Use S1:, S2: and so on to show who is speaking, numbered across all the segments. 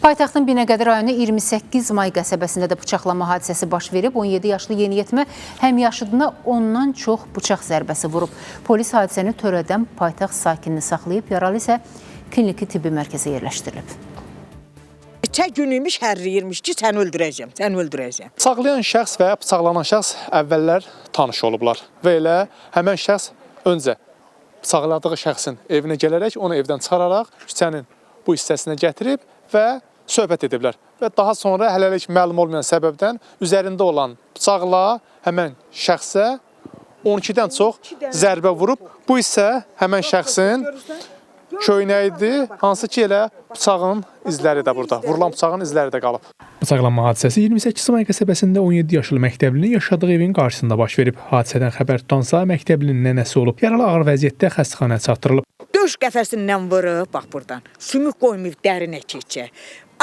S1: Paytaxtın Binəqədi rayonu 28 may qəsəbəsində də bıçaqlama hadisəsi baş verib. 17 yaşlı yeniyetmə həmyaşıdına ondan çox bıçaq zərbəsi vurub. Polis hadisəni törədən paytaxt sakinini saxlayıb, yaralı isə kliniki tibbi mərkəzə yerləşdirilib.
S2: Çək günüymüş, hərliyirmiş ki, sən öldürəcəm, sən öldürəcəm.
S3: Bıçaqlayan şəxs və ya bıçaqlanan şəxs əvvəllər tanış olublar və elə həmən şəxs öncə bıçaqladığı şəxsin evinə gələrək onu evdən çıxararaq küçənin bu hissəsinə gətirib və söhbət ediblər. Və daha sonra hələlik məlum olmayan səbəbdən üzərində olan bıçaqla həmən şəxsə 12-dən çox zərbə vurub. Bu isə həmən şəxsin köynəyidir, hansı ki elə bıçağın izləri də burada, vurulan bıçağın izləri də qalıb.
S4: Bıçaqlanma hadisəsi 28 may qəsəbəsində 17 yaşlı məktəblinin yaşadığı evin qarşısında baş verib. Hadisədən xəbər tutansa məktəblinin nənəsi olub. Yaralı ağır vəziyyətdə xəstəxanaya çatdırılıb.
S2: Döş qəfəsindən vurub, bax buradan, sümük qoymayıb dərinə keçəcək.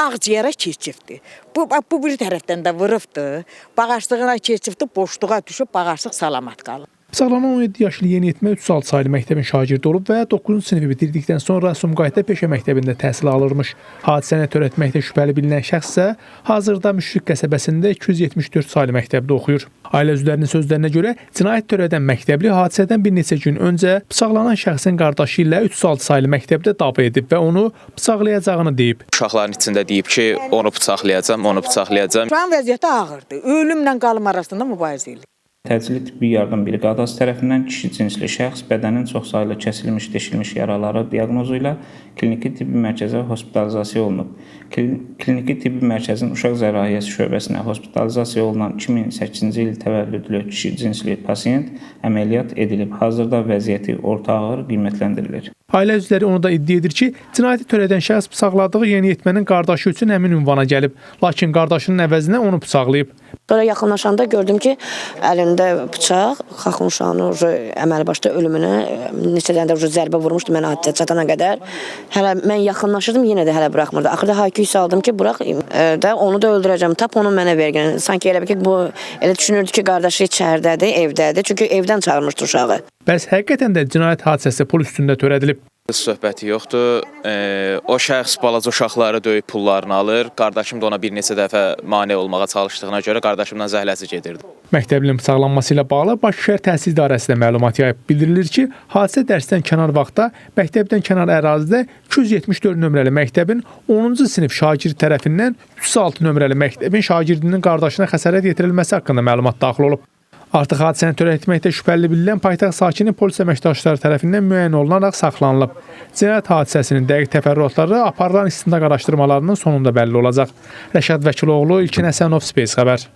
S2: Ağciyara keçibdi. Bu bir tərəfdən də vurubdu. Bağırsığına keçibdi, boşluğa düşüb, bağırsıq salamat qalıb.
S4: Bıçaqlanan 17 yaşlı yeniyetmə 306 saylı məktəbin şagirdi olub və 9-cu sinifi bitirdikdən sonra Sumqayıtda peşə məktəbində təhsil alırmış. Hadisəni törətməkdə şübhəli bilinən şəxs isə hazırda Müşfiq qəsəbəsində 274 saylı məktəbdə oxuyur. Ailə üzvlərinin sözlərinə görə cinayət törədən məktəbli hadisədən bir neçə gün öncə bıçaqlanan şəxsin qardaşı ilə 306 saylı məktəbdə dava edib və onu bıçaqlayacağını deyib.
S5: Uşaqların içində deyib ki, onu bıçaqlayacağam, onu bıçaqlayacağam.
S2: Şu an vəziyyəti ağırdır. Ölümlə qalım arasında mübarizə edir.
S6: Təcili tibbi yardım briqadası tərəfindən kişi cinsli şəxs bədənin çoxsaylı kəsilmiş, deşilmiş yaraları diaqnozu ilə kliniki tibbi mərkəzə hospitalizasiya olunub. Kliniki tibbi mərkəzin uşaq zərriyyəsi şöbəsinə hospitalizasiya olunan 2008-ci il təvəllüdlü kişi cinsli pasiyent əməliyyat edilib. Hazırda vəziyyəti orta ağır qiymətləndirilir.
S4: Ailə üzvləri onu da iddia edir ki, cinayəti törədən şəxs bıçaqladığı yeniyetmənin qardaşı üçün həmin ünvana gəlib, lakin qardaşının əvəzinə onu bıçaqlayıb.
S7: Sonra yaxınlaşanda gördüm ki, əlində bıçaq, xalqın uşağının əməli başda ölümünə neçə dənə də zərbə vurmuşdu mənə hadisə çatana qədər. Hələ mən yaxınlaşırdım, yenə də hələ buraxmırdı. Axırda hayküy saldım ki, burax da onu da öldürəcəm, tap onu mənə vergən. Sanki elə bir ki, bu elə düşünürdü ki, qardaşı içəridədir, evdədir. Çünki evdən çağırmışdı uşağı.
S4: Bəs həqiqətən də cinayət hadisəsi pul üstündə törədilib.
S5: Söhbəti yoxdur. O şəxs balaca uşaqları döyüb pullarını alır. Qardaşım da ona bir neçə dəfə mane olmağa çalışdığına görə qardaşımdan zəhləsi gedirdi.
S4: Məktəblinin bıçaqlanması ilə bağlı Bakı Təhsil İdarəsi də məlumat yayıb. Bildirilir ki, hadisə dərsdən kənar vaxtda məktəbdən kənar ərazidə 274 nömrəli məktəbin 10-cu sinif şagird tərəfindən 306 nömrəli məktəbin şagirdinin qardaşına xəsarət yetirilməsi haqqında məlumat daxil olub. Artıq hadisəni törətməkdə şübhəli bilinən paytaxt sakini polis əməkdaşları tərəfindən müəyyən olunaraq saxlanılıb. Cinayət hadisəsinin dəqiq təfərrüatları aparılan istintaq araşdırmalarının sonunda bəlli olacaq. Rəşad Vəkiloğlu, İlkin Həsənov, Space xəbər.